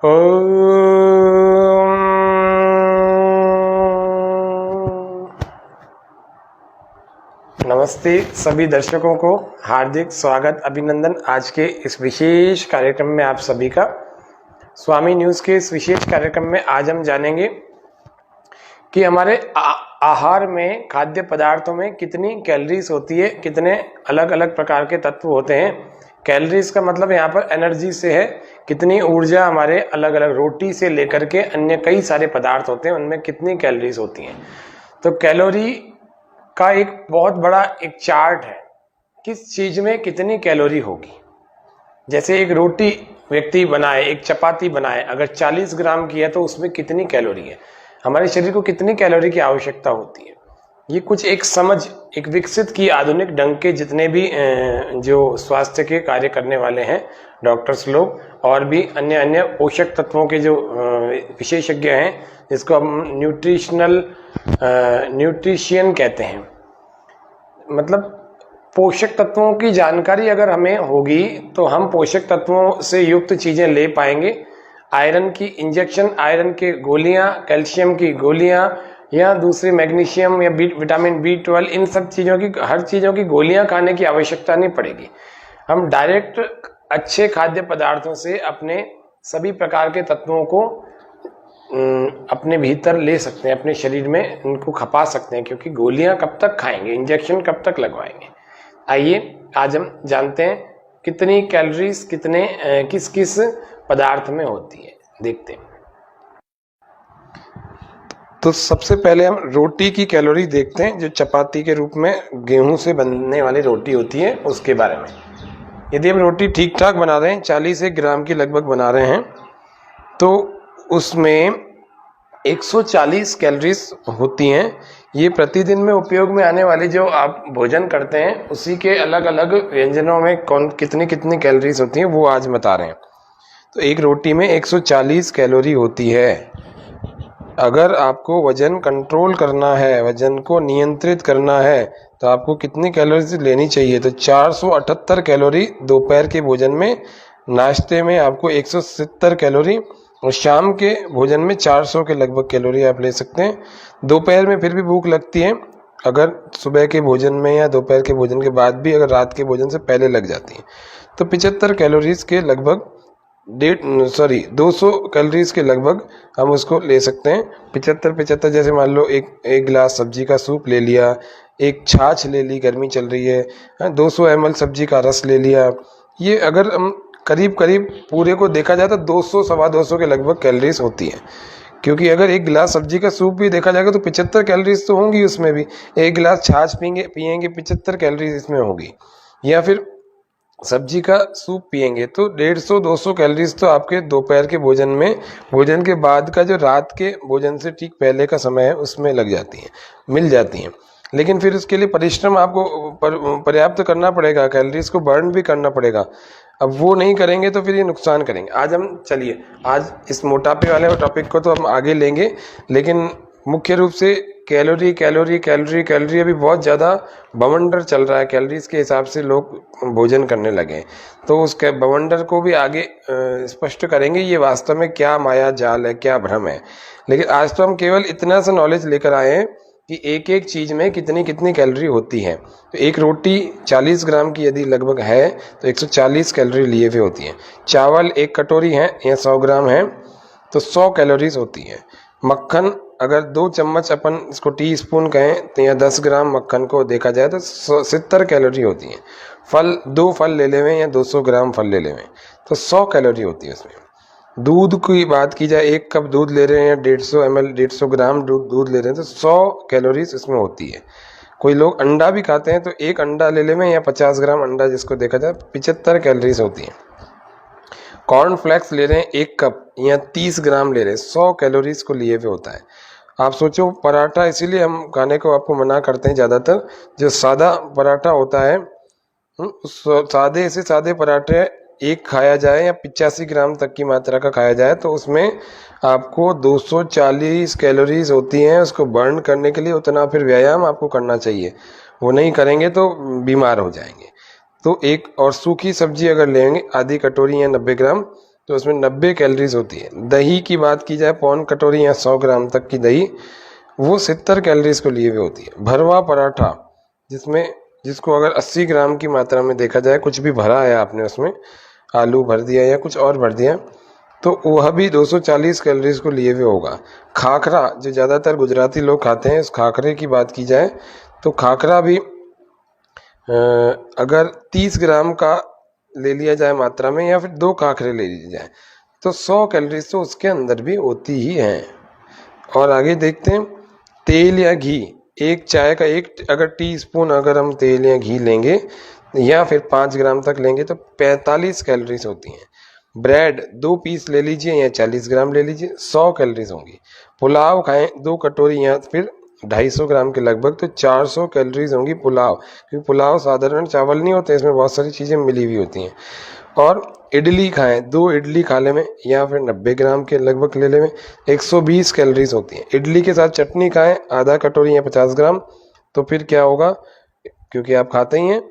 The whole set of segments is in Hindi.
ओम। नमस्ते सभी दर्शकों को, हार्दिक स्वागत अभिनंदन आज के इस विशेष कार्यक्रम में आप सभी का। स्वामी न्यूज के इस विशेष कार्यक्रम में आज हम जानेंगे कि हमारे आहार में, खाद्य पदार्थों में कितनी कैलोरीज होती है, कितने अलग अलग प्रकार के तत्व होते हैं। कैलोरीज का मतलब यहाँ पर एनर्जी से है, कितनी ऊर्जा हमारे अलग अलग रोटी से लेकर के अन्य कई सारे पदार्थ होते हैं, उनमें कितनी कैलोरीज होती हैं। तो कैलोरी का एक बहुत बड़ा एक चार्ट है, किस चीज में कितनी कैलोरी होगी। जैसे एक रोटी व्यक्ति बनाए, एक चपाती बनाए, अगर 40 ग्राम की है तो उसमें कितनी कैलोरी है, हमारे शरीर को कितनी कैलोरी की आवश्यकता होती है। ये कुछ एक समझ, एक विकसित की आधुनिक ढंग के जितने भी जो स्वास्थ्य के कार्य करने वाले हैं, डॉक्टर्स लोग और भी अन्य अन्य पोषक तत्वों के जो विशेषज्ञ हैं, जिसको हम न्यूट्रिशियन कहते हैं, मतलब पोषक तत्वों की जानकारी अगर हमें होगी तो हम पोषक तत्वों से युक्त चीजें ले पाएंगे। आयरन की इंजेक्शन, आयरन के गोलियां, कैल्शियम की गोलियां या दूसरी मैग्नीशियम या विटामिन B12, इन सब चीज़ों की, हर चीज़ों की गोलियां खाने की आवश्यकता नहीं पड़ेगी। हम डायरेक्ट अच्छे खाद्य पदार्थों से अपने सभी प्रकार के तत्वों को अपने भीतर ले सकते हैं, अपने शरीर में उनको खपा सकते हैं, क्योंकि गोलियां कब तक खाएंगे, इंजेक्शन कब तक लगवाएंगे। आइए आज हम जानते हैं कितनी कैलोरीज कितने किस किस पदार्थ में होती है, देखते हैं। तो सबसे पहले हम रोटी की कैलोरी देखते हैं, जो चपाती के रूप में गेहूं से बनने वाली रोटी होती है, उसके बारे में। यदि हम रोटी ठीक ठाक बना रहे हैं, 40 ग्राम की लगभग बना रहे हैं, तो उसमें 140 कैलोरीज होती हैं। ये प्रतिदिन में उपयोग में आने वाली जो आप भोजन करते हैं, उसी के अलग अलग व्यंजनों में कितनी कितनी कैलोरीज होती हैं वो आज बता रहे हैं। तो एक रोटी में 140 कैलोरी होती है। अगर आपको वजन कंट्रोल करना है, वजन को नियंत्रित करना है, तो आपको कितनी कैलोरीज लेनी चाहिए? तो 478 कैलोरी दोपहर के भोजन में, नाश्ते में आपको 170 कैलोरी और शाम के भोजन में 400 के लगभग कैलोरी आप ले सकते हैं। दोपहर में फिर भी भूख लगती है, अगर सुबह के भोजन में या दोपहर के भोजन के बाद भी, अगर रात के भोजन से पहले लग जाती है, तो 75 कैलोरीज के लगभग 200 कैलोरीज के लगभग हम उसको ले सकते हैं। 75 जैसे मान लो एक गिलास सब्जी का सूप ले लिया, एक छाछ ले ली, गर्मी चल रही है, 200 ml सब्जी का रस ले लिया। ये अगर हम करीब करीब पूरे को देखा जाए तो 200 सवा 200 के लगभग कैलोरीज होती है। क्योंकि अगर एक गिलास सब्जी का सूप भी देखा जाएगा तो 75 कैलोरीज तो होंगी उसमें भी। एक गिलास छाछ पियेंगे 75 कैलोरीज इसमें होगी। या फिर सब्जी का सूप पियेंगे तो 150-200 कैलोरीज तो आपके दोपहर के भोजन में, भोजन के बाद का जो रात के भोजन से ठीक पहले का समय है, उसमें लग जाती हैं, मिल जाती हैं। लेकिन फिर उसके लिए परिश्रम आपको पर्याप्त करना पड़ेगा, कैलोरीज को बर्न भी करना पड़ेगा। अब वो नहीं करेंगे तो फिर ये नुकसान करेंगे। आज इस मोटापे वाले टॉपिक को तो हम आगे लेंगे, लेकिन मुख्य रूप से कैलोरी कैलोरी कैलोरी कैलोरी अभी बहुत ज़्यादा बवंडर चल रहा है। कैलोरीज के हिसाब से लोग भोजन करने लगे, तो उस बवंडर को भी आगे स्पष्ट करेंगे, ये वास्तव में क्या माया जाल है, क्या भ्रम है। लेकिन आज तो हम केवल इतना सा नॉलेज लेकर आए हैं कि एक एक चीज़ में कितनी कितनी कैलोरी होती है। तो एक रोटी 40 ग्राम की यदि लगभग है तो 140 कैलोरी लिए हुए होती है। चावल एक कटोरी है या 100 ग्राम है तो 100 कैलोरीज होती है। मक्खन अगर 2 चम्मच अपन इसको टी स्पून कहें तो या 10 ग्राम मक्खन को देखा जाए तो 70 कैलोरी होती है। फल 2 फल ले लेवें या 200 ग्राम फल ले लेवें तो 100 कैलोरी होती है उसमें। दूध की बात की जाए, 1 कप दूध ले रहे हैं या 150 ml 150 ग्राम दूध ले रहे हैं तो 100 कैलोरीज इसमें होती है। कोई लोग अंडा भी खाते हैं तो 1 अंडा ले लेवें या 50 ग्राम अंडा जिसको देखा जाए 75 कैलोरीज होती है। कॉर्नफ्लेक्स ले रहे हैं 1 कप या 30 ग्राम ले रहे हैं, 100 कैलोरीज को लिए हुए होता है। आप सोचो, पराठा इसीलिए हम खाने को आपको मना करते हैं ज़्यादातर, जो सादा पराठा होता है, सादे से सादे पराठे एक खाया जाए या 85 ग्राम तक की मात्रा का खाया जाए तो उसमें आपको 240 कैलोरीज होती हैं। उसको बर्न करने के लिए उतना फिर व्यायाम आपको करना चाहिए, वो नहीं करेंगे तो बीमार हो जाएंगे। तो एक और सूखी सब्जी अगर लेंगे आधी कटोरी या 90 ग्राम तो उसमें 90 कैलोरीज होती है। दही की बात की जाए, पौन कटोरी या 100 ग्राम तक की दही, वो 70 कैलोरीज को लिए हुए होती है। भरवा पराठा, जिसको अगर 80 ग्राम की मात्रा में देखा जाए, कुछ भी भरा है आपने उसमें, आलू भर दिया या कुछ और भर दिया, तो वह भी 240 कैलोरीज को लिए हुए होगा। खाखरा, जो ज़्यादातर गुजराती लोग खाते हैं, इस खाखरे की बात की जाए तो खाखरा भी अगर 30 ग्राम का ले लिया जाए मात्रा में, या फिर 2 खाखरे ले लिए जाए, तो 100 कैलोरीज तो उसके अंदर भी होती ही हैं। और आगे देखते हैं, तेल या घी, एक चाय का अगर टीस्पून अगर हम तेल या घी लेंगे या फिर 5 ग्राम तक लेंगे तो 45 कैलोरीज होती हैं। ब्रेड 2 पीस ले लीजिए या 40 ग्राम ले लीजिए, 100 कैलोरीज होंगी। पुलाव खाएं 2 कटोरी या फिर 250 ग्राम के लगभग, तो 400 कैलोरीज होंगी पुलाव, क्योंकि पुलाव साधारण चावल नहीं होते, इसमें बहुत सारी चीज़ें मिली हुई होती हैं। और इडली खाएं, 2 इडली खा ले में या फिर 90 ग्राम के लगभग ले ले में, 120 कैलोरीज होती हैं। इडली के साथ चटनी खाएं, आधा कटोरी या 50 ग्राम, तो फिर क्या होगा, क्योंकि आप खाते ही हैं,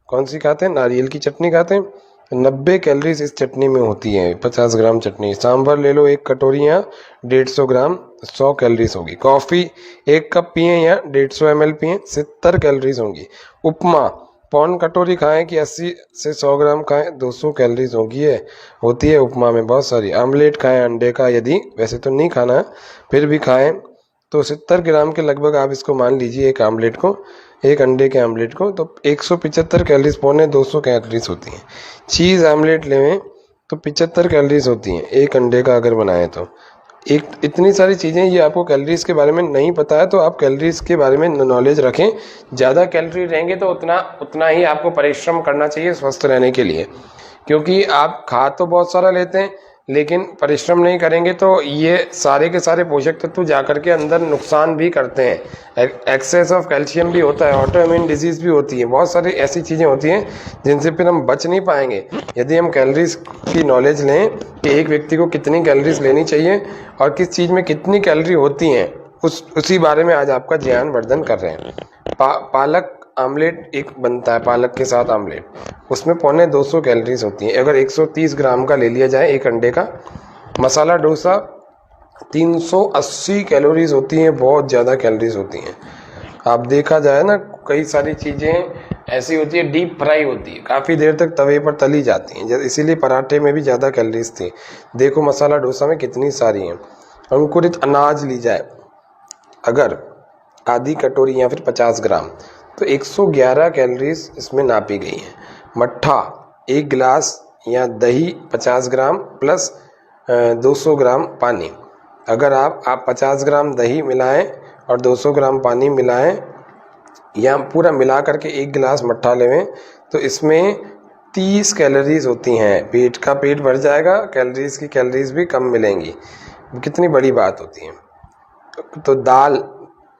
कौन सी खाते हैं, नारियल की चटनी खाते हैं, 90 कैलोरीज इस चटनी में होती है। 50 ग्राम चटनी। सांभर ले लो 1 कटोरी या 150 ग्राम, 100 कैलोरीज होगी। कॉफ़ी 1 कप पिए या 150 ml पिए, 70 कैलोरीज होंगी। उपमा पौन कटोरी खाएं कि 80 से 100 ग्राम खाएं, 200 कैलोरीज होती है उपमा में बहुत सारी। आमलेट खाएं अंडे का, यदि वैसे तो नहीं खाना है फिर भी खाएं, तो 70 ग्राम के लगभग आप इसको मान लीजिए, एक अंडे के आमलेट को, तो 175 कैलोरीज, पौने 200 कैलोरीज होती हैं। चीज़ आमलेट लें तो 75 कैलोरीज होती हैं, एक अंडे का अगर बनाएं तो। इतनी सारी चीज़ें, ये आपको कैलोरीज के बारे में नहीं पता है तो आप कैलोरीज के बारे में नॉलेज रखें। ज़्यादा कैलोरी रहेंगे तो उतना ही आपको परिश्रम करना चाहिए स्वस्थ रहने के लिए, क्योंकि आप खा तो बहुत सारा लेते हैं लेकिन परिश्रम नहीं करेंगे तो ये सारे के सारे पोषक तत्व जाकर के अंदर नुकसान भी करते हैं। एक्सेस ऑफ कैल्शियम भी होता है, ऑटोइम्यून डिजीज भी होती है, बहुत सारी ऐसी चीज़ें होती हैं जिनसे फिर हम बच नहीं पाएंगे। यदि हम कैलोरीज की नॉलेज लें कि एक व्यक्ति को कितनी कैलोरीज लेनी चाहिए और किस चीज़ में कितनी कैलोरी होती हैं, उसी बारे में आज आपका ज्ञान वर्धन कर रहे हैं। पालक आमलेट एक बनता है, पालक के साथ आमलेट, उसमें पौने 200 कैलोरीज होती हैं अगर 130 ग्राम का ले लिया जाए एक अंडे का। मसाला डोसा 380 कैलोरीज होती हैं, बहुत ज़्यादा कैलोरीज होती हैं। आप देखा जाए ना, कई सारी चीज़ें ऐसी होती है डीप फ्राई होती है, काफ़ी देर तक तवे पर तली जाती हैं, इसीलिए पराठे में भी ज़्यादा कैलोरीज थी। देखो मसाला डोसा में कितनी सारी हैं। अंकुरित अनाज ली जाए अगर आधी कटोरी या फिर 50 ग्राम, तो 111 कैलोरीज इसमें नापी गई हैं। मट्ठा 1 गिलास या दही 50 ग्राम प्लस 200 ग्राम पानी, अगर आप 50 ग्राम दही मिलाएं और 200 ग्राम पानी मिलाएं या पूरा मिला करके 1 गिलास मट्ठा लेवें, तो इसमें 30 कैलोरीज होती हैं। पेट भर जाएगा, कैलोरीज भी कम मिलेंगी। कितनी बड़ी बात होती है। तो दाल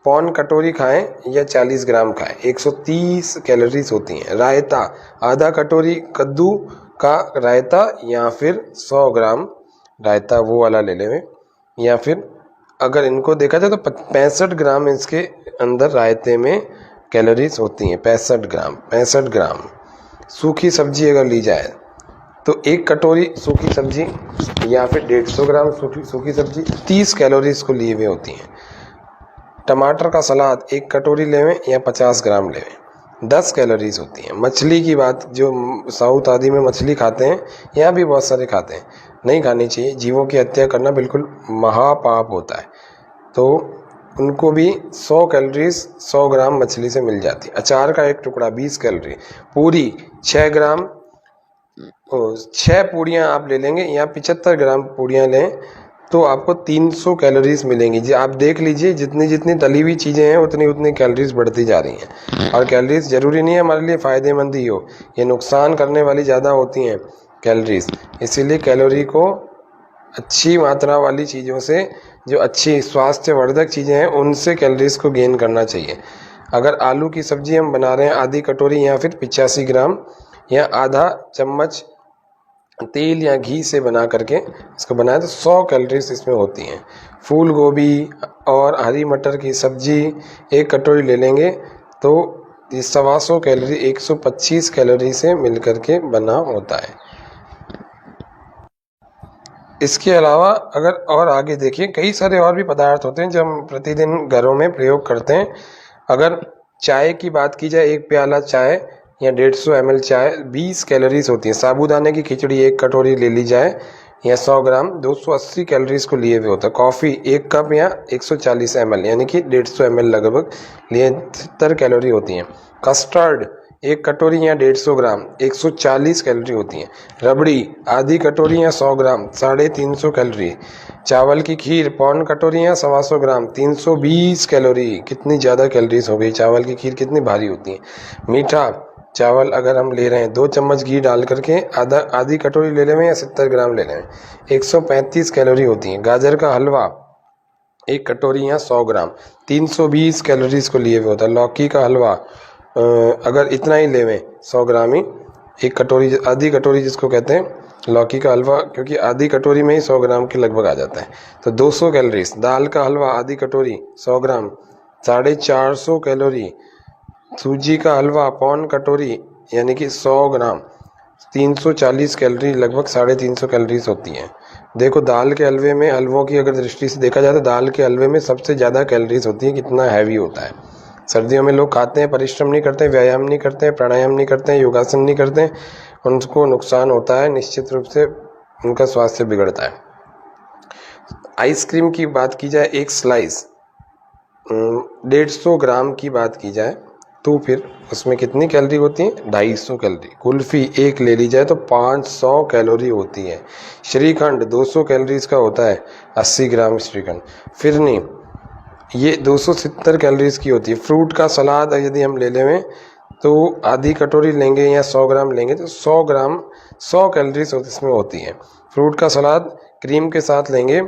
पौन कटोरी खाएं या 40 ग्राम खाएं, 130 कैलोरीज होती हैं। रायता आधा कटोरी कद्दू का रायता या फिर 100 ग्राम रायता वो वाला ले लें, या फिर अगर इनको देखा जाए तो 65 ग्राम इसके अंदर रायते में कैलोरीज होती हैं। 65 ग्राम। सूखी सब्जी अगर ली जाए तो 1 कटोरी सूखी सब्जी या फिर 150 ग्राम सूखी सब्जी 30 कैलोरीज को लिए हुए होती हैं। टमाटर का सलाद 1 कटोरी लेवें या 50 ग्राम लेवें, 10 कैलोरीज होती हैं। मछली की बात, जो साउथ आदि में मछली खाते हैं, यहाँ भी बहुत सारे खाते हैं, नहीं खानी चाहिए। जीवों की हत्या करना बिल्कुल महापाप होता है, तो उनको भी 100 कैलोरीज 100 ग्राम मछली से मिल जाती है। अचार का 1 टुकड़ा 20 कैलोरी। पूरी 6 ग्राम, 6 पूड़ियाँ आप ले लेंगे या 75 ग्राम पूड़ियाँ लें तो आपको 300 कैलोरीज मिलेंगी। जी आप देख लीजिए, जितनी जितनी तली हुई चीज़ें हैं उतनी कैलोरीज बढ़ती जा रही हैं। और कैलोरीज ज़रूरी नहीं है हमारे लिए फ़ायदेमंद ही हो, ये नुकसान करने वाली ज़्यादा होती हैं कैलोरीज। इसीलिए कैलोरी को अच्छी मात्रा वाली चीज़ों से, जो अच्छी स्वास्थ्यवर्धक चीज़ें हैं, उनसे कैलोरीज को गेन करना चाहिए। अगर आलू की सब्ज़ी हम बना रहे हैं आधी कटोरी या फिर 85 ग्राम या आधा चम्मच तेल या घी से बना करके इसको बनाए तो 100 कैलोरीज इसमें होती हैं। फूल गोभी और हरी मटर की सब्जी 1 कटोरी ले लेंगे तो ये 125 कैलोरी 125 कैलोरी से मिल करके बना होता है। इसके अलावा अगर और आगे देखिए, कई सारे और भी पदार्थ होते हैं जो हम प्रतिदिन घरों में प्रयोग करते हैं। अगर चाय की बात की जाए, एक प्याला चाय या 150 ml चाय 20 कैलोरीज होती है। साबूदाने की खिचड़ी 1 कटोरी ले ली जाए या 100 ग्राम 280 कैलोरीज को लिए हुए होता है। कॉफ़ी 1 कप या 140 ml यानी कि 150 ml लगभग लिए 70 कैलोरी होती हैं। कस्टर्ड 1 कटोरी या 150 ग्राम 140 कैलोरी होती हैं। रबड़ी आधी कटोरी या 100 ग्राम 350 कैलोरी। चावल की खीर 1 कटोरी या 125 ग्राम 320 कैलोरी। कितनी ज़्यादा कैलोरीज हो गई, चावल की खीर कितनी भारी होती है। मीठा चावल अगर हम ले रहे हैं 2 चम्मच घी डाल करके आधी कटोरी ले लें या 70 ग्राम ले लें, 135 कैलोरी होती है। गाजर का हलवा 1 कटोरी या 100 ग्राम 320 कैलोरीज को लिए हुए होता है। लौकी का हलवा अगर इतना ही लेवें 100 ग्राम ही, 1 कटोरी आधी कटोरी जिसको कहते हैं लौकी का हलवा, क्योंकि आधी कटोरी में ही 100 ग्राम के लगभग आ जाता है, तो 200 कैलोरीज। दाल का हलवा आधी कटोरी 100 ग्राम 450 कैलोरी। सूजी का हलवा 1 कटोरी यानी कि 100 ग्राम 340 कैलोरी, लगभग 350 कैलोरीज होती हैं। देखो दाल के हलवे में, हलवों की अगर दृष्टि से देखा जाए तो दाल के हलवे में सबसे ज़्यादा कैलोरीज होती है। कितना हैवी होता है। सर्दियों में लोग खाते हैं, परिश्रम नहीं करते, व्यायाम नहीं करते, प्राणायाम नहीं करते, योगासन नहीं करते, उनको नुकसान होता है, निश्चित रूप से उनका स्वास्थ्य बिगड़ता है। आइसक्रीम की बात की जाए, 1 स्लाइस 150 ग्राम की बात की जाए तो फिर उसमें कितनी कैलोरी होती है, 250 कैलोरी। कुल्फ़ी 1 ले ली जाए तो 500 कैलोरी होती है। श्रीखंड 200 कैलोरीज का होता है, 80 ग्राम श्रीखंड। फिरनी ये 270 कैलोरीज की होती है। फ्रूट का सलाद यदि हम ले लें तो आधी कटोरी लेंगे या 100 ग्राम लेंगे तो 100 ग्राम 100 कैलोरीज इसमें होती है। फ्रूट का सलाद क्रीम के साथ लेंगे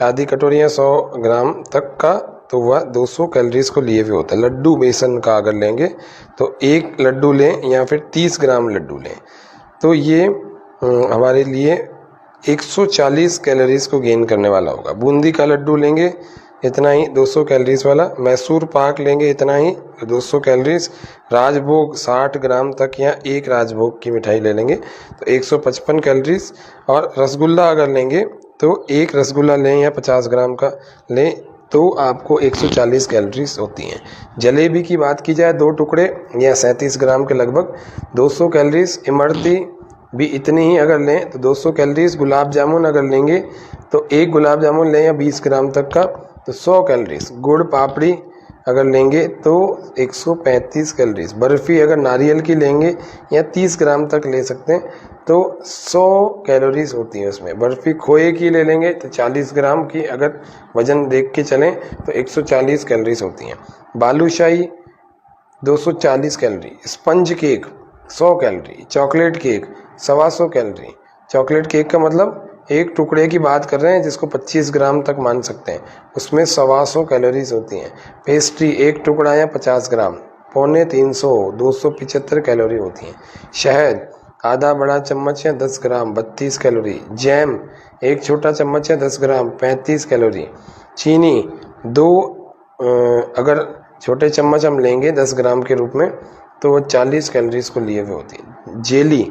आधी कटोरी या 100 ग्राम तक का, तो वह 200 कैलोरीज को लिए हुए होता है। लड्डू बेसन का अगर लेंगे तो 1 लड्डू लें या फिर 30 ग्राम लड्डू लें, तो ये हमारे लिए 140 कैलोरीज को गेन करने वाला होगा। बूंदी का लड्डू लेंगे इतना ही, 200 कैलोरीज वाला। मैसूर पाक लेंगे इतना ही, 200 कैलोरीज। राजभोग 60 ग्राम तक या 1 राजभोग की मिठाई ले लेंगे तो 155 कैलोरीज। और रसगुल्ला अगर लेंगे तो 1 रसगुल्ला लें या 50 ग्राम का लें तो आपको 140 कैलोरीज होती हैं। जलेबी की बात की जाए 2 टुकड़े या 37 ग्राम के लगभग 200 कैलोरीज। इमरती भी इतनी ही अगर लें तो 200 कैलोरीज। गुलाब जामुन अगर लेंगे तो 1 गुलाब जामुन लें या 20 ग्राम तक का तो 100 कैलोरीज। गुड़ पापड़ी अगर लेंगे तो 135 कैलोरीज। बर्फ़ी अगर नारियल की लेंगे या 30 ग्राम तक ले सकते हैं तो 100 कैलोरीज होती है उसमें। बर्फ़ी खोए की ले लेंगे तो 40 ग्राम की अगर वज़न देख के चलें तो 140 कैलोरीज होती हैं। Balushahi 240 calorie. Sponge cake 100 calorie. Chocolate cake 125 calorie. Chocolate cake का मतलब 1 टुकड़े की बात कर रहे हैं जिसको 25 ग्राम तक मान सकते हैं, उसमें 125 कैलोरीज होती हैं। पेस्ट्री 1 टुकड़ा या 50 ग्राम 350 275 कैलोरी होती हैं। शहद आधा बड़ा चम्मच या 10 ग्राम 32 कैलोरी। जैम 1 छोटा चम्मच या 10 ग्राम 35 कैलोरी। चीनी 2 अगर छोटे चम्मच हम लेंगे 10 ग्राम के रूप में तो वो 40 कैलोरीज को लिए हुए होती है। जेली,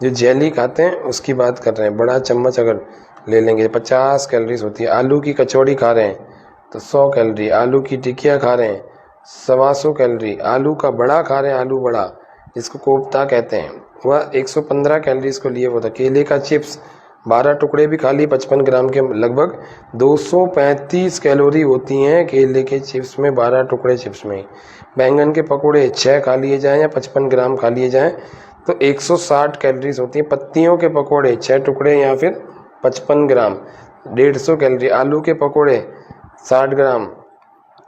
जो जेली खाते हैं उसकी बात कर रहे हैं, बड़ा चम्मच अगर ले लेंगे 50 कैलोरीज होती है। आलू की कचौड़ी खा रहे हैं तो 100 कैलोरी। आलू की टिकिया खा रहे हैं 125 कैलोरी। आलू का बड़ा खा रहे हैं, आलू बड़ा जिसको कोफ्ता कहते हैं, वह 115 कैलोरीज को लिए होता है। केले का चिप्स 12 टुकड़े भी खा लिए 55 ग्राम के लगभग 235 कैलोरी होती हैं केले के चिप्स में, 12 टुकड़े चिप्स में। बैंगन के पकोड़े 6 खा लिए जाएँ या 55 ग्राम खा लिए जाएँ तो 160 कैलोरीज होती हैं। पत्तियों के पकोड़े 6 टुकड़े या फिर 55 ग्राम 150 कैलोरी। आलू के पकोड़े 60 ग्राम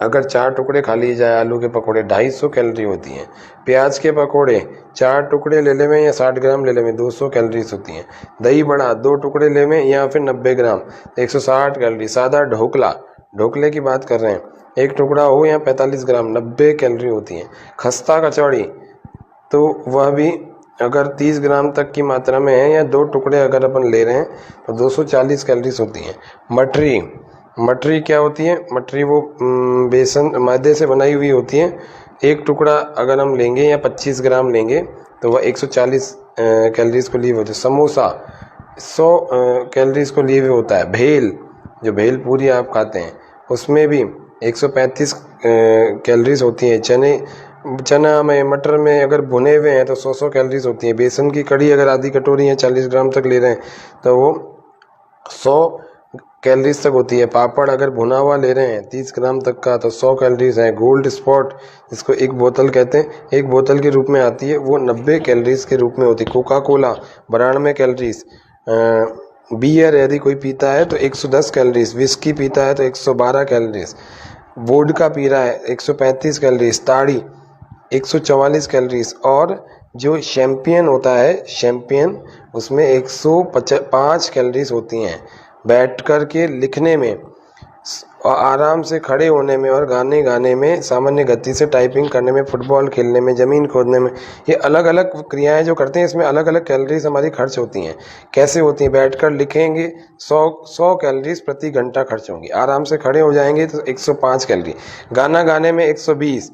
अगर 4 टुकड़े खा लिए जाए आलू के पकोड़े 250 कैलोरी होती हैं। प्याज के पकोड़े 4 टुकड़े ले लें या 60 ग्राम ले लें 200 कैलोरीज होती हैं। दही बड़ा 2 टुकड़े लें या फिर 90 ग्राम 160 कैलोरी। सादा ढोकला, ढोकले की बात कर रहे हैं, 1 टुकड़ा हो या 45 ग्राम 90 कैलोरी होती हैं। खस्ता कचौड़ी तो वह भी अगर 30 ग्राम तक की मात्रा में है या 2 टुकड़े अगर अपन ले रहे हैं तो 240 कैलोरीज होती हैं। मटरी, मटरी क्या होती है, मटरी वो बेसन मैदे से बनाई हुई होती है। 1 टुकड़ा अगर हम लेंगे या 25 ग्राम लेंगे तो वह 140 कैलोरीज को लिए होते हैं। समोसा 100 कैलोरीज को लिए हुए होता है। भेल, जो भेल पूरी आप खाते हैं उसमें भी 135 कैलोरीज होती हैं। चना में, मटर में अगर भुने हुए हैं तो 100 कैलोरीज होती हैं। बेसन की कड़ी अगर आधी कटोरी है 40 ग्राम तक ले रहे हैं तो वो 100 कैलोरीज तक होती है। पापड़ अगर भुना हुआ ले रहे हैं 30 ग्राम तक का तो 100 कैलोरीज है। गोल्ड स्पॉट जिसको एक बोतल कहते हैं, एक बोतल के रूप में आती है, वो 90 कैलोरीज के रूप में होती है। Coca Cola 92 calories. बियर यदि कोई पीता है तो 110 कैलोरीज। विस्की पीता है तो 112 कैलोरीज। वोडका पी रहा है 135 कैलोरीज। ताड़ी 144 कैलोरीज। और जो शैम्पियन होता है, शैम्पियन, उसमें 105 कैलोरीज होती हैं। बैठ कर के लिखने में और आराम से खड़े होने में और गाने गाने में, सामान्य गति से टाइपिंग करने में, फुटबॉल खेलने में, ज़मीन खोदने में, ये अलग अलग क्रियाएं जो करते हैं इसमें अलग अलग कैलोरीज हमारी खर्च होती हैं। कैसे होती हैं? बैठकर लिखेंगे 100 कैलोरीज प्रति घंटा खर्च होंगी। आराम से खड़े हो जाएंगे तो 105 कैलोरी। गाना गाने में 120।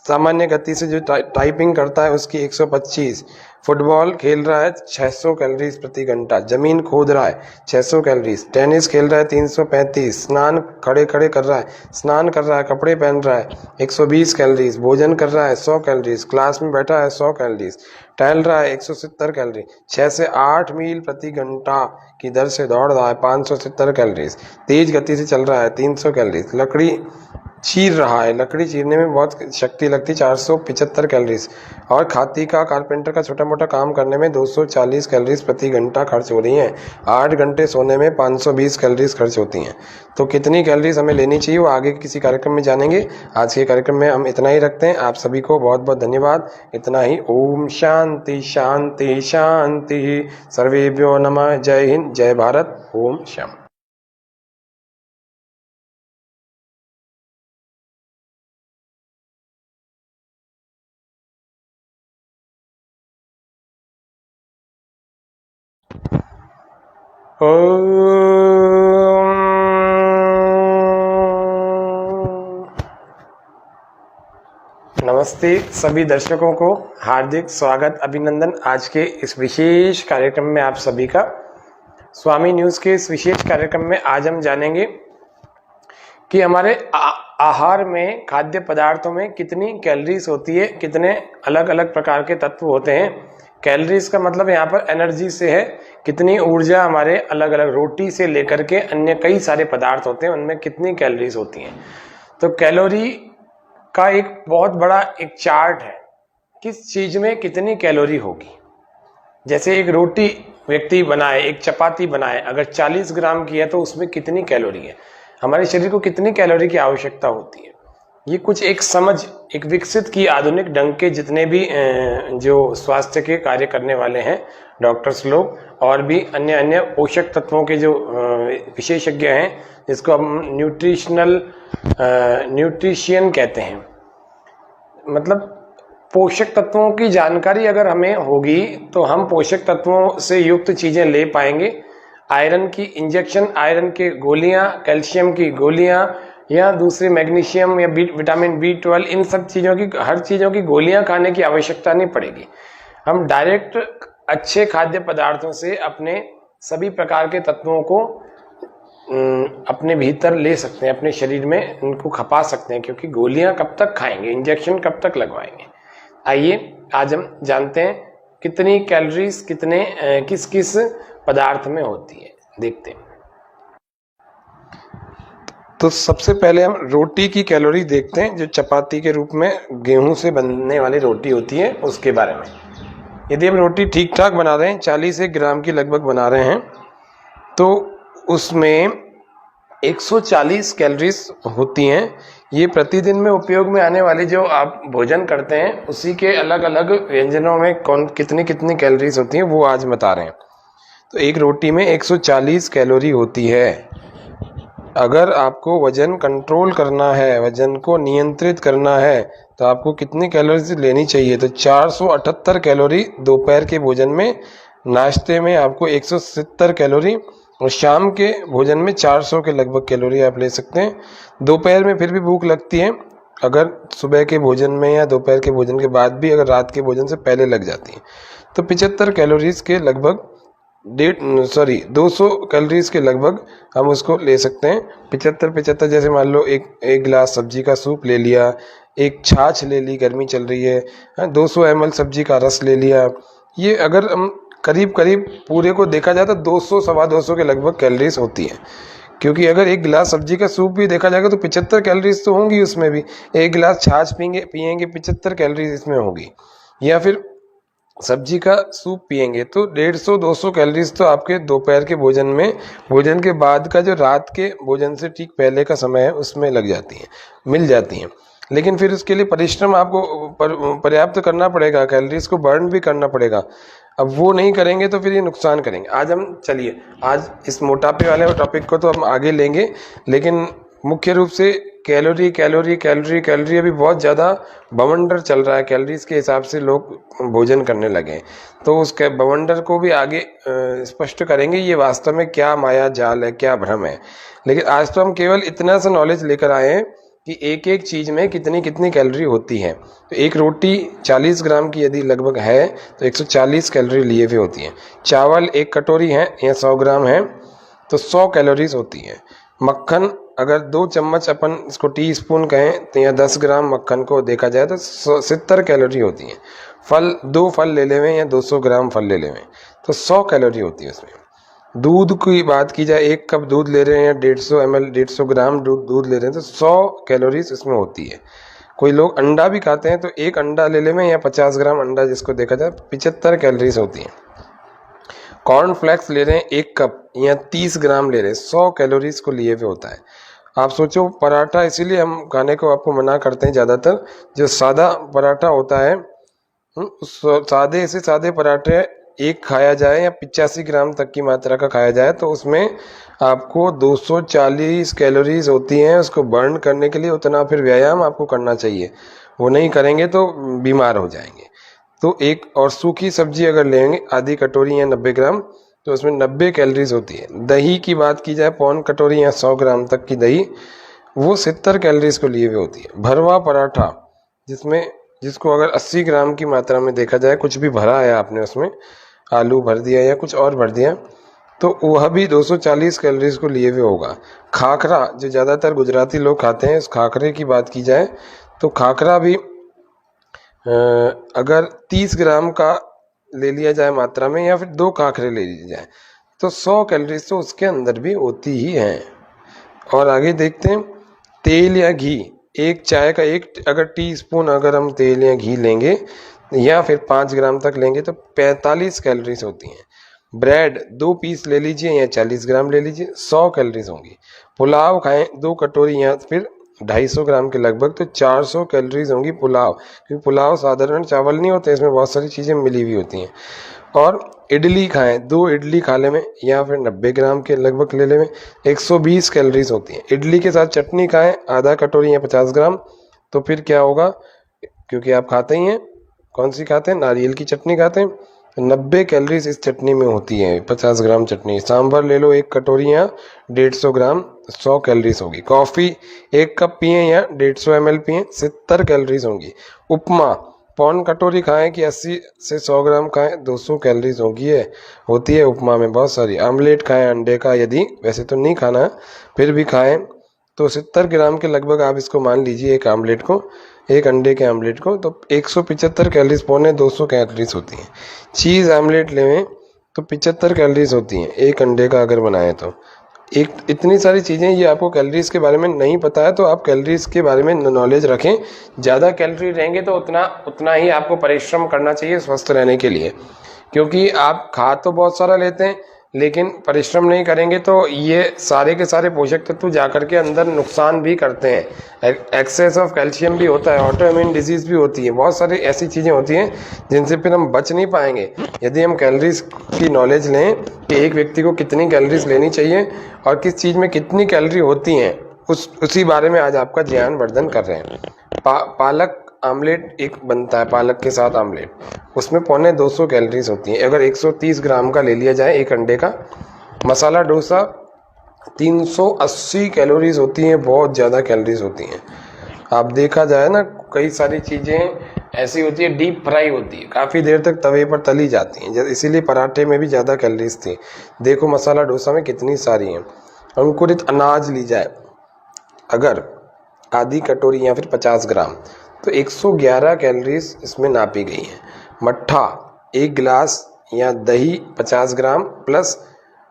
सामान्य गति से जो टाइपिंग करता है उसकी 125। फुटबॉल खेल रहा है 600 कैलोरीज प्रति घंटा। जमीन खोद रहा है 600 कैलोरीज। टेनिस खेल रहा है 335। स्नान खड़े खड़े कर रहा है, स्नान कर रहा है, कपड़े पहन रहा है 120 कैलोरीज। भोजन कर रहा है 100 कैलोरीज। क्लास में बैठा है 100 कैलोरीज। टहल रहा है 170 कैलोरी। 6 से 8 मील प्रति घंटा की दर से दौड़ रहा है 570 कैलोरीज। तेज गति से चल रहा है 300 कैलोरीज। लकड़ी चीर रहा है, लकड़ी चीरने में बहुत शक्ति लगती है 475 कैलोरीज। और खाती का, कारपेंटर का छोटा मोटा काम करने में 240 कैलोरीज प्रति घंटा खर्च हो रही हैं। 8 घंटे सोने में 520 कैलोरीज खर्च होती हैं। तो कितनी कैलोरीज हमें लेनी चाहिए वो आगे किसी कार्यक्रम में जानेंगे। आज के कार्यक्रम में हम इतना ही रखते हैं। आप सभी को बहुत बहुत धन्यवाद। इतना ही। ओम शांति शांति शांति। सर्वेभ्यो नमः। जय हिंद, जय भारत। ओम श्याम। नमस्ते सभी दर्शकों को, हार्दिक स्वागत, अभिनंदन आज के इस विशेष कार्यक्रम में आप सभी का। स्वामी न्यूज़ के इस विशेष कार्यक्रम में आज हम जानेंगे कि हमारे आहार में, खाद्य पदार्थों में कितनी कैलोरीज होती है, कितने अलग अलग प्रकार के तत्व होते हैं। कैलोरीज का मतलब यहाँ पर एनर्जी से है, कितनी ऊर्जा हमारे अलग अलग रोटी से लेकर के अन्य कई सारे पदार्थ होते हैं उनमें कितनी कैलोरीज होती हैं। तो कैलोरी का एक बहुत बड़ा एक चार्ट है, किस चीज में कितनी कैलोरी होगी। जैसे एक रोटी व्यक्ति बनाए, एक चपाती बनाए, अगर 40 ग्राम की है तो उसमें कितनी कैलोरी है, हमारे शरीर को कितनी कैलोरी की आवश्यकता होती है। ये कुछ एक समझ, एक विकसित की आधुनिक ढंग के जितने भी जो स्वास्थ्य के कार्य करने वाले हैं, डॉक्टर्स लोग और भी अन्य अन्य पोषक तत्वों के जो विशेषज्ञ हैं, जिसको हम न्यूट्रिशियन कहते हैं, मतलब पोषक तत्वों की जानकारी अगर हमें होगी तो हम पोषक तत्वों से युक्त चीजें ले पाएंगे। आयरन की इंजेक्शन, आयरन के गोलियां, कैल्शियम की गोलियां या दूसरे मैग्नीशियम या विटामिन B12, इन सब चीज़ों की, हर चीज़ों की गोलियां खाने की आवश्यकता नहीं पड़ेगी। हम डायरेक्ट अच्छे खाद्य पदार्थों से अपने सभी प्रकार के तत्वों को अपने भीतर ले सकते हैं, अपने शरीर में उनको खपा सकते हैं, क्योंकि गोलियां कब तक खाएंगे, इंजेक्शन कब तक लगवाएंगे। आइए आज हम जानते हैं कितनी कैलोरीज कितने किस किस पदार्थ में होती है, देखते हैं। तो सबसे पहले हम रोटी की कैलोरी देखते हैं, जो चपाती के रूप में गेहूं से बनने वाली रोटी होती है उसके बारे में। यदि हम रोटी ठीक ठाक बना रहे हैं, 40 ग्राम की लगभग बना रहे हैं, तो उसमें 140 कैलोरीज होती हैं। ये प्रतिदिन में उपयोग में आने वाले जो आप भोजन करते हैं उसी के अलग अलग व्यंजनों में कितनी कितनी कैलोरीज होती हैं वो आज बता रहे हैं। तो एक रोटी में 140 कैलोरी होती है। अगर आपको वजन कंट्रोल करना है, वजन को नियंत्रित करना है, तो आपको कितनी कैलोरी लेनी चाहिए? तो 478 कैलोरी दोपहर के भोजन में, नाश्ते में आपको 170 कैलोरी और शाम के भोजन में 400 के लगभग कैलोरी आप ले सकते हैं। दोपहर में फिर भी भूख लगती है, अगर सुबह के भोजन में या दोपहर के भोजन के बाद भी, अगर रात के भोजन से पहले लग जाती है, तो 75 कैलोरीज के लगभग 200 कैलोरीज के लगभग हम उसको ले सकते हैं। 75 जैसे मान लो एक गिलास सब्जी का सूप ले लिया, एक छाछ ले ली, गर्मी चल रही है, 200 ml सब्जी का रस ले लिया। ये अगर हम करीब करीब पूरे को देखा जाए तो 200 सवा 200 के लगभग कैलोरीज होती है। क्योंकि अगर एक गिलास सब्जी का सूप भी देखा जाएगा तो 75 कैलोरीज तो होंगी उसमें भी। एक गिलास छाछ पियेंगे 75 कैलोरीज इसमें होगी। या फिर सब्जी का सूप पियेंगे तो 150-200 कैलोरीज तो आपके दोपहर के भोजन में, भोजन के बाद का जो रात के भोजन से ठीक पहले का समय है उसमें लग जाती हैं, मिल जाती हैं। लेकिन फिर उसके लिए परिश्रम आपको पर्याप्त करना पड़ेगा, कैलोरीज को बर्न भी करना पड़ेगा। अब वो नहीं करेंगे तो फिर ये नुकसान करेंगे। आज इस मोटापे वाले टॉपिक को तो हम आगे लेंगे, लेकिन मुख्य रूप से कैलोरी कैलोरी कैलोरी कैलोरी अभी बहुत ज़्यादा बवंडर चल रहा है। कैलोरीज के हिसाब से लोग भोजन करने लगे, तो उस बवंडर को भी आगे स्पष्ट करेंगे ये वास्तव में क्या माया जाल है, क्या भ्रम है। लेकिन आज तो हम केवल इतना सा नॉलेज लेकर आए हैं कि एक एक चीज़ में कितनी कितनी कैलोरी होती है। तो एक रोटी 40 ग्राम की यदि लगभग है तो 140 कैलोरी लिए हुए होती है। चावल एक कटोरी है या 100 ग्राम है तो 100 कैलोरीज होती है। मक्खन अगर 2 चम्मच अपन इसको टी स्पून कहें तो या 10 ग्राम मक्खन को देखा जाए तो 70 कैलोरी होती है। फल 2 फल ले लेवें या 200 ग्राम फल ले लेवें तो 100 कैलोरी होती है उसमें। दूध की बात की जाए, 1 कप दूध ले रहे हैं या 150 ml 150 ग्राम दूध ले रहे हैं तो 100 कैलोरीज इसमें होती है। कोई लोग अंडा भी खाते हैं तो एक अंडा ले लेवें या 50 ग्राम अंडा जिसको देखा जाए 75 कैलोरीज होती हैं। कॉर्नफ्लेक्स ले रहे हैं 1 कप या 30 ग्राम ले रहे हैं, 100 कैलोरीज को लिए हुए होता है। आप सोचो पराठा, इसीलिए हम खाने को आपको मना करते हैं ज़्यादातर। जो सादा पराठा होता है उस सादे से सादे पराठे एक खाया जाए या 85 ग्राम तक की मात्रा का खाया जाए तो उसमें आपको 240 कैलोरीज होती हैं। उसको बर्न करने के लिए उतना फिर व्यायाम आपको करना चाहिए, वो नहीं करेंगे तो बीमार हो जाएंगे। तो एक और सूखी सब्जी अगर लेंगे आधी कटोरी या 90 ग्राम तो उसमें 90 कैलोरीज होती है। दही की बात की जाए, पौन कटोरी या 100 ग्राम तक की दही, वो 70 कैलोरीज को लिए हुए होती है। भरवा पराठा जिसको अगर 80 ग्राम की मात्रा में देखा जाए, कुछ भी भरा है आपने उसमें, आलू भर दिया या कुछ और भर दिया, तो वह भी 240 कैलोरीज को लिए हुए होगा। खाखरा जो ज़्यादातर गुजराती लोग खाते हैं, इस खाखरे की बात की जाए तो खाखरा भी अगर 30 ग्राम का ले लिया जाए मात्रा में या फिर 2 खाखरे ले लिए जाए तो 100 कैलोरीज तो उसके अंदर भी होती ही हैं। और आगे देखते हैं, तेल या घी, एक चाय का अगर टी स्पून अगर हम तेल या घी लेंगे या फिर 5 ग्राम तक लेंगे तो 45 कैलोरीज होती हैं। ब्रेड 2 पीस ले लीजिए या 40 ग्राम ले लीजिए, 100 कैलोरीज होंगी। पुलाव खाएं 2 कटोरी या फिर 250 ग्राम के लगभग तो 400 कैलोरीज होंगी पुलाव, क्योंकि पुलाव साधारण चावल नहीं होते, इसमें बहुत सारी चीज़ें मिली हुई होती हैं। और इडली खाएं, 2 इडली खा लें या फिर 90 ग्राम के लगभग ले लें, 120 कैलोरीज होती हैं। इडली के साथ चटनी खाएं आधा कटोरी या 50 ग्राम, तो फिर क्या होगा, क्योंकि आप खाते ही हैं, कौन सी खाते हैं, नारियल की चटनी खाते हैं, 90 कैलोरीज इस चटनी में होती है। 50 ग्राम चटनी। सांभर ले लो 1 कटोरी या 150 ग्राम, 100 कैलोरीज होगी। कॉफ़ी 1 कप पिए या 150 ml पिए, 70 कैलोरीज होंगी। उपमा पौन कटोरी खाएं कि 80 से 100 ग्राम खाएं, 200 कैलोरीज होती है उपमा में बहुत सारी। आमलेट खाएं अंडे का, यदि वैसे तो नहीं खाना है फिर भी खाएं तो 70 ग्राम के लगभग आप इसको मान लीजिए, एक अंडे के आमलेट को, तो 175 कैलोरीज, पौने 200 कैलोरीज होती हैं। चीज़ आमलेट लेवें तो 75 कैलोरीज होती हैं एक अंडे का अगर बनाएं तो। इतनी सारी चीज़ें, ये आपको कैलोरीज के बारे में नहीं पता है तो आप कैलोरीज के बारे में नॉलेज रखें। ज़्यादा कैलोरी रहेंगे तो उतना ही आपको परिश्रम करना चाहिए स्वस्थ रहने के लिए, क्योंकि आप खा तो बहुत सारा लेते हैं लेकिन परिश्रम नहीं करेंगे तो ये सारे के सारे पोषक तत्व जाकर के अंदर नुकसान भी करते हैं। एक्सेस ऑफ कैल्शियम भी होता है, ऑटोइम्यून डिजीज़ भी होती है, बहुत सारी ऐसी चीज़ें होती हैं जिनसे फिर हम बच नहीं पाएंगे। यदि हम कैलोरीज की नॉलेज लें कि एक व्यक्ति को कितनी कैलोरीज लेनी चाहिए और किस चीज़ में कितनी कैलोरी होती हैं, उसी बारे में आज आपका ज्ञान वर्धन कर रहे हैं। पालक आमलेट एक बनता है, पालक के साथ आमलेट, उसमें पौने 200 कैलोरीज होती हैं अगर 130 ग्राम का ले लिया जाए एक अंडे का। मसाला डोसा 380 कैलोरीज होती हैं, बहुत ज़्यादा कैलोरीज होती हैं। आप देखा जाए ना, कई सारी चीज़ें ऐसी होती है, डीप फ्राई होती है, काफ़ी देर तक तवे पर तली जाती हैं, इसीलिए पराठे में भी ज़्यादा कैलोरीज थी। देखो मसाला डोसा में कितनी सारी हैं। अंकुरित अनाज ली जाए अगर आधी कटोरी या फिर 50 ग्राम, तो 111 कैलोरीज इसमें नापी गई हैं। मट्ठा 1 गिलास या दही 50 ग्राम प्लस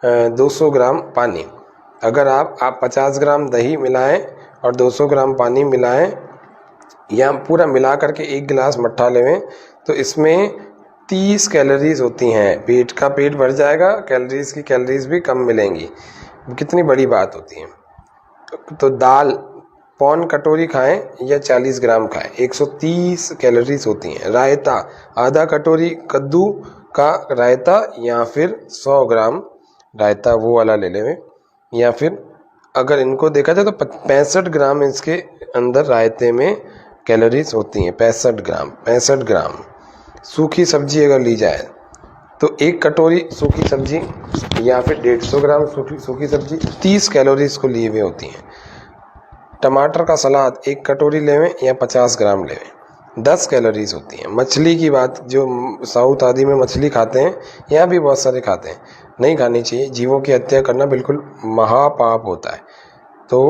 200 ग्राम पानी। अगर आप 50 ग्राम दही मिलाएं और 200 ग्राम पानी मिलाएं या पूरा मिला करके 1 गिलास मट्ठा लेवें, तो इसमें 30 कैलोरीज होती हैं। पेट भर जाएगा, कैलोरीज भी कम मिलेंगी। कितनी बड़ी बात होती है। तो दाल पौन कटोरी खाएं या 40 ग्राम खाएं, 130 कैलोरीज होती हैं। रायता आधा कटोरी कद्दू का रायता या फिर 100 ग्राम रायता वो वाला ले लें, या फिर अगर इनको देखा जाए तो 65 ग्राम इसके अंदर रायते में कैलोरीज होती हैं। 65 ग्राम। सूखी सब्जी अगर ली जाए तो 1 कटोरी सूखी सब्जी या फिर 150 ग्राम सूखी सब्जी 30 कैलोरीज को लिए हुए होती हैं। टमाटर का सलाद 1 कटोरी लेवें या 50 ग्राम लेवें, 10 कैलोरीज होती हैं। मछली की बात, जो साउथ आदि में मछली खाते हैं, यहाँ भी बहुत सारे खाते हैं, नहीं खानी चाहिए। जीवों की हत्या करना बिल्कुल महापाप होता है। तो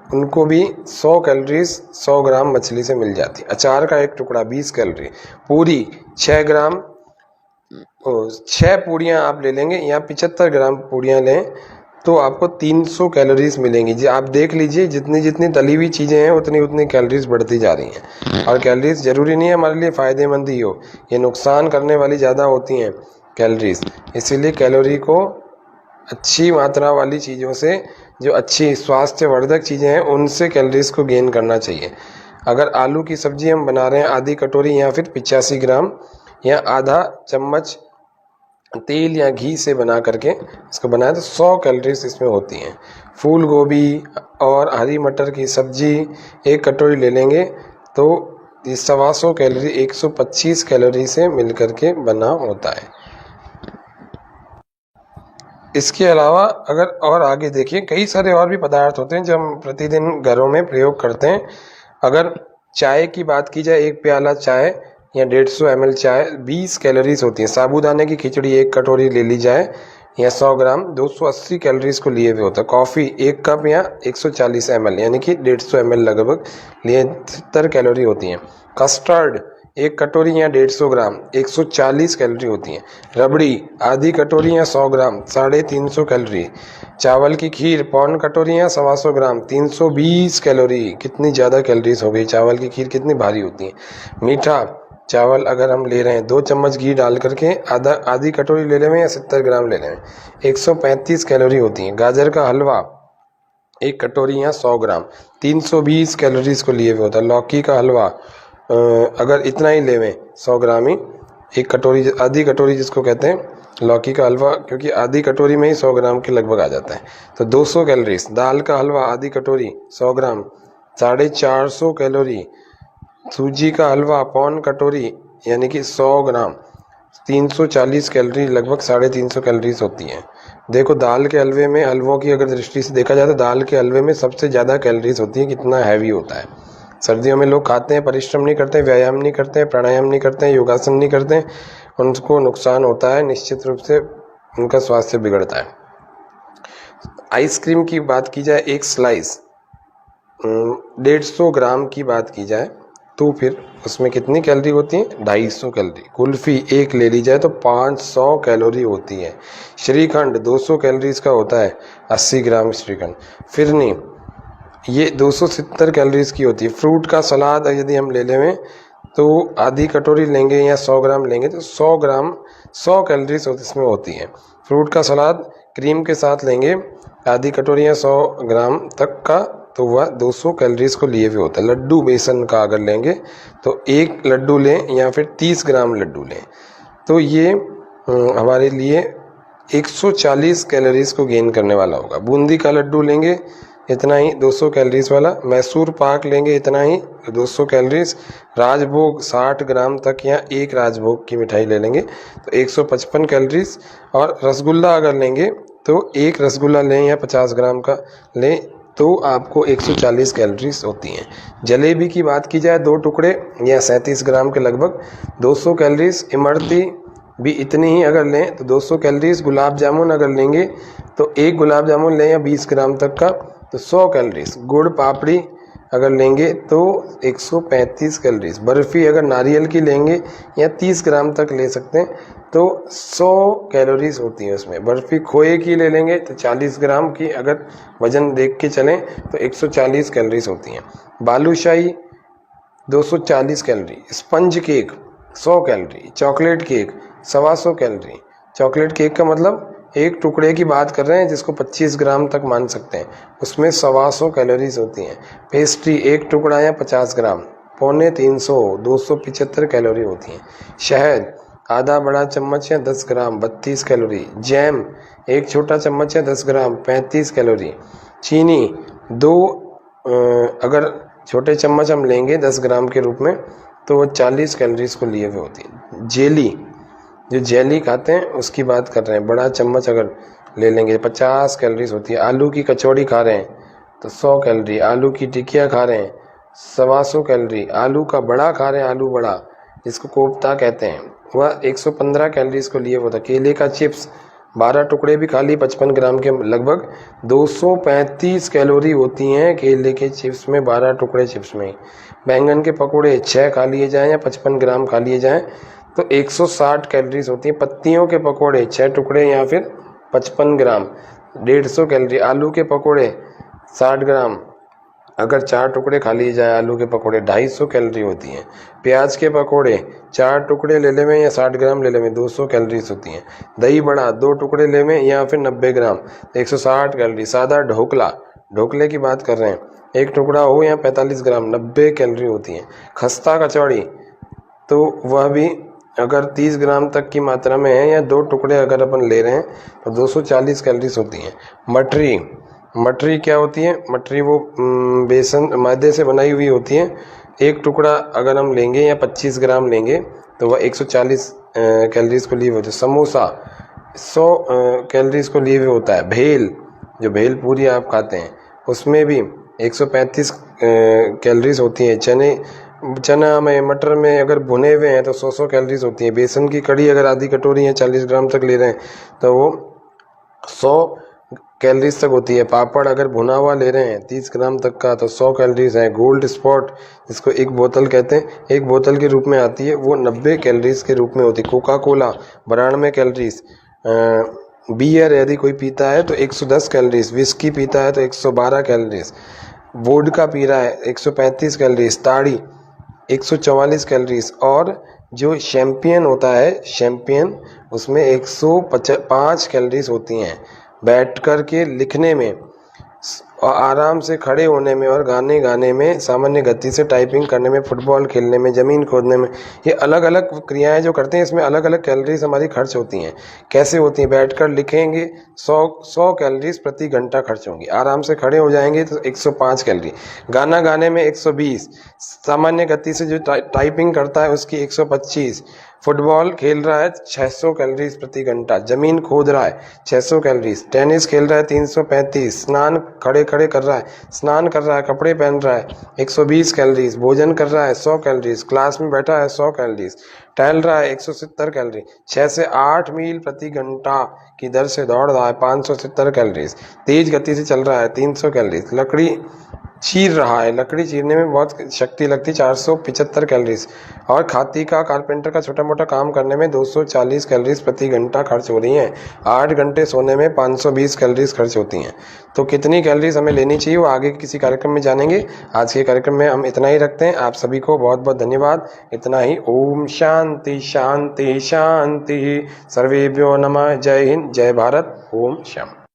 उनको भी 100 कैलोरीज 100 ग्राम मछली से मिल जाती है। अचार का 1 टुकड़ा 20 कैलोरी। पूरी 6 ग्राम 6 पूड़ियाँ आप ले लेंगे या 75 ग्राम पूड़ियाँ लें तो आपको 300 कैलोरीज मिलेंगी। जी आप देख लीजिए, जितनी जितनी तली हुई चीज़ें हैं उतनी कैलोरीज बढ़ती जा रही हैं। और कैलोरीज ज़रूरी नहीं है हमारे लिए फ़ायदेमंद ही हो, ये नुकसान करने वाली ज़्यादा होती हैं कैलोरीज। इसीलिए कैलोरी को अच्छी मात्रा वाली चीज़ों से, जो अच्छी स्वास्थ्यवर्धक चीज़ें हैं, उनसे कैलोरीज को गेन करना चाहिए। अगर आलू की सब्ज़ी हम बना रहे हैं आधी कटोरी या फिर 85 ग्राम या आधा चम्मच तेल या घी से बना करके इसको बनाए तो 100 कैलोरीज इसमें होती हैं। फूल गोभी और हरी मटर की सब्जी 1 कटोरी ले लेंगे तो 125 कैलोरी 125 कैलोरी से मिलकर के बना होता है। इसके अलावा अगर और आगे देखिए, कई सारे और भी पदार्थ होते हैं जो हम प्रतिदिन घरों में प्रयोग करते हैं। अगर चाय की बात की जाए, 1 प्याला चाय या 150 ml चाय 20 कैलोरीज होती है। साबूदाने की खिचड़ी 1 कटोरी ले ली जाए या 100 ग्राम 280 कैलोरीज को लिए हुए होता है। कॉफ़ी 1 कप या 140 ml यानी कि 150 ml लगभग लिए 70 कैलोरी होती हैं। कस्टर्ड 1 कटोरी या 150 ग्राम 140 कैलोरी होती हैं। रबड़ी आधी कटोरी या 100 ग्राम 350 कैलोरी। चावल की खीर पौन कटोरी या 125 ग्राम 320 कैलोरी। कितनी ज़्यादा कैलोरीज हो गई, चावल की खीर कितनी भारी होती है। मीठा चावल अगर हम ले रहे हैं 2 चम्मच घी डाल करके आधी कटोरी ले लें या 70 ग्राम ले लें, 135 कैलोरी होती हैं। गाजर का हलवा 1 कटोरी या 100 ग्राम 320 कैलोरीज को लिए हुए होता है। लौकी का हलवा अगर इतना ही लेवें 100 ग्राम ही, 1 कटोरी आधी कटोरी जिसको कहते हैं लौकी का हलवा, क्योंकि आधी कटोरी में ही 100 ग्राम के लगभग आ जाता है, तो 200 कैलोरीज। दाल का हलवा आधी कटोरी 100 ग्राम 450 कैलोरी। सूजी का हलवा पौन कटोरी यानी कि 100 ग्राम 340 कैलोरी, लगभग 350 कैलोरीज होती हैं। देखो दाल के हलवे में, हलवों की अगर दृष्टि से देखा जाए तो दाल के हलवे में सबसे ज़्यादा कैलोरीज होती है। कितना हैवी होता है। सर्दियों में लोग खाते हैं, परिश्रम नहीं करते, व्यायाम नहीं करते, प्राणायाम नहीं करते, योगासन नहीं करते, उनको नुकसान होता है, निश्चित रूप से उनका स्वास्थ्य बिगड़ता है। आइसक्रीम की बात की जाए, 1 स्लाइस 150 ग्राम की बात की जाए तो फिर उसमें कितनी कैलोरी होती है, 250 कैलोरी। कुल्फ़ी 1 ले ली जाए तो 500 कैलोरी होती है। श्रीखंड 200 कैलोरीज का होता है, 80 ग्राम श्रीखंड। फिरनी ये 270 कैलोरीज की होती है। फ्रूट का सलाद यदि हम ले लें तो आधी कटोरी लेंगे या 100 ग्राम लेंगे तो 100 कैलोरीज इसमें होती है। फ्रूट का सलाद क्रीम के साथ लेंगे आधी कटोरी या 100 ग्राम तक का तो वह 200 कैलोरीज को लिए हुए होता है। लड्डू बेसन का अगर लेंगे तो 1 लड्डू लें या फिर 30 ग्राम लड्डू लें तो ये हमारे लिए 140 कैलोरीज को गेन करने वाला होगा। बूंदी का लड्डू लेंगे इतना ही 200 कैलोरीज वाला। मैसूर पाक लेंगे इतना ही 200 कैलोरीज। राजभोग 60 ग्राम तक या 1 राजभोग की मिठाई ले लेंगे तो 155 कैलोरीज। और रसगुल्ला अगर लेंगे तो 1 रसगुल्ला लें या 50 ग्राम का लें तो आपको 140 कैलोरीज होती हैं। जलेबी की बात की जाए 2 टुकड़े या 37 ग्राम के लगभग 200 कैलोरीज। इमरती भी इतनी ही अगर लें तो 200 कैलोरीज। गुलाब जामुन अगर लेंगे तो 1 गुलाब जामुन लें या 20 ग्राम तक का तो 100 कैलोरीज। गुड़ पापड़ी अगर लेंगे तो 135 कैलोरीज। बर्फ़ी अगर नारियल की लेंगे या 30 ग्राम तक ले सकते हैं तो 100 कैलोरीज होती है उसमें। बर्फ़ी खोए की ले लेंगे तो 40 ग्राम की अगर वज़न देख के चलें तो 140 कैलोरीज होती हैं। Balushahi 240 calorie. Sponge cake 100 calorie. Chocolate cake 125 calorie. Chocolate cake का मतलब एक टुकड़े की बात कर रहे हैं जिसको 25 ग्राम तक मान सकते हैं, उसमें 125 कैलोरीज होती हैं। पेस्ट्री एक टुकड़ा या 50 ग्राम 350 275 कैलोरी होती हैं। शहद आधा बड़ा चम्मच या 10 ग्राम 32 कैलोरी। जैम एक छोटा चम्मच या 10 ग्राम 35 कैलोरी। चीनी 2 अगर छोटे चम्मच हम लेंगे 10 ग्राम के रूप में तो वो 40 कैलोरीज को लिए हुए होती है। जेली जो जेली खाते हैं उसकी बात कर रहे हैं, बड़ा चम्मच अगर ले लेंगे 50 कैलोरीज होती है। आलू की कचौड़ी खा रहे हैं तो 100 कैलोरी। आलू की टिकिया खा रहे हैं 125 कैलोरी। आलू का बड़ा खा रहे हैं, आलू बड़ा जिसको कोफ्ता कहते हैं, वह 115 कैलोरीज को लिए होता है। केले का चिप्स 12 टुकड़े भी खा लिए 55 ग्राम के लगभग 235 कैलोरी होती हैं केले के चिप्स में, 12 टुकड़े चिप्स में। बैंगन के पकोड़े 6 खा लिए जाएं या 55 ग्राम खा लिए जाएं तो 160 कैलोरीज होती हैं। पत्तियों के पकोड़े 6 टुकड़े या फिर 55 ग्राम 150 कैलोरी। आलू के पकोड़े 60 ग्राम अगर 4 टुकड़े खा लिए जाए आलू के पकोड़े 250 कैलोरी होती हैं। प्याज के पकोड़े 4 टुकड़े ले लें या 60 ग्राम ले लें 200 कैलोरीज होती हैं। दही बड़ा 2 टुकड़े लें या फिर 90 ग्राम 160 कैलोरी। सादा ढोकले की बात कर रहे हैं, 1 टुकड़ा हो या 45 ग्राम 90 कैलोरी होती हैं। खस्ता कचौड़ी तो वह भी अगर 30 ग्राम तक की मात्रा में है या 2 टुकड़े अगर अपन ले रहे हैं तो 240 कैलोरीज होती हैं। मटरी क्या होती है? मटरी वो बेसन मैदे से बनाई हुई होती है। 1 टुकड़ा अगर हम लेंगे या 25 ग्राम लेंगे तो वह 140 कैलोरीज को लिए हुए होते हैं। समोसा 100 कैलोरीज को लिए हुए होता है। जो भेल पूरी आप खाते हैं उसमें भी 135 कैलोरीज होती हैं। चना में मटर में अगर भुने हुए हैं तो 100 कैलोरीज होती हैं। बेसन की कड़ी अगर आधी कटोरी या 40 ग्राम तक ले रहे हैं तो वो 100 कैलोरीज तक होती है। पापड़ अगर भुना हुआ ले रहे हैं 30 ग्राम तक का तो 100 कैलोरीज है। गोल्ड स्पॉट जिसको 1 बोतल कहते हैं, 1 बोतल के रूप में आती है, वो 90 कैलोरीज के रूप में होती है। Coca Cola 92 calories. बियर यदि कोई पीता है तो 110 कैलोरीज। विस्की पीता है तो 112 कैलोरीज। वोडका पी रहा है 135 कैलोरीज। ताड़ी 144 कैलोरीज। और जो शैम्पियन होता है उसमें 105 कैलोरीज होती हैं। बैठ कर के लिखने में और आराम से खड़े होने में और गाने गाने में, सामान्य गति से टाइपिंग करने में, फुटबॉल खेलने में, ज़मीन खोदने में, ये अलग अलग क्रियाएं जो करते हैं इसमें अलग अलग कैलोरीज हमारी खर्च होती हैं। कैसे होती हैं? बैठकर लिखेंगे 100 कैलोरीज प्रति घंटा खर्च होंगी। आराम से खड़े हो जाएंगे तो 105 कैलोरी। गाना गाने में 120। सामान्य गति से जो टाइपिंग करता है उसकी 125। फुटबॉल खेल रहा है 600 कैलोरीज प्रति घंटा। ज़मीन खोद रहा है 600 कैलोरीज। टेनिस खेल रहा है 335। स्नान खड़े कर रहा है, स्नान कर रहा है, कपड़े पहन रहा है 120 कैलोरीज। भोजन कर रहा है 100 कैलोरीज। क्लास में बैठा है 100 कैलोरीज। टहल रहा है 170 कैलोरी। 6 से 8 मील प्रति घंटा की दर से दौड़ रहा है 570 कैलोरीज। तेज गति से चल रहा है 300 कैलोरीज। लकड़ी चीर रहा है, लकड़ी चीरने में बहुत शक्ति लगती है 475 कैलोरीज। और खाती का कारपेंटर का छोटा मोटा काम करने में 240 कैलोरीज प्रति घंटा खर्च हो रही हैं। 8 घंटे सोने में 520 कैलोरीज खर्च होती हैं। तो कितनी कैलोरीज हमें लेनी चाहिए वो आगे किसी कार्यक्रम में जानेंगे। आज के कार्यक्रम में हम इतना ही रखते हैं। आप सभी को बहुत बहुत धन्यवाद। इतना ही। ओम शांति शांति शांति। सर्वेभ्यो नमः। जय हिंद, जय भारत। ओम श्याम।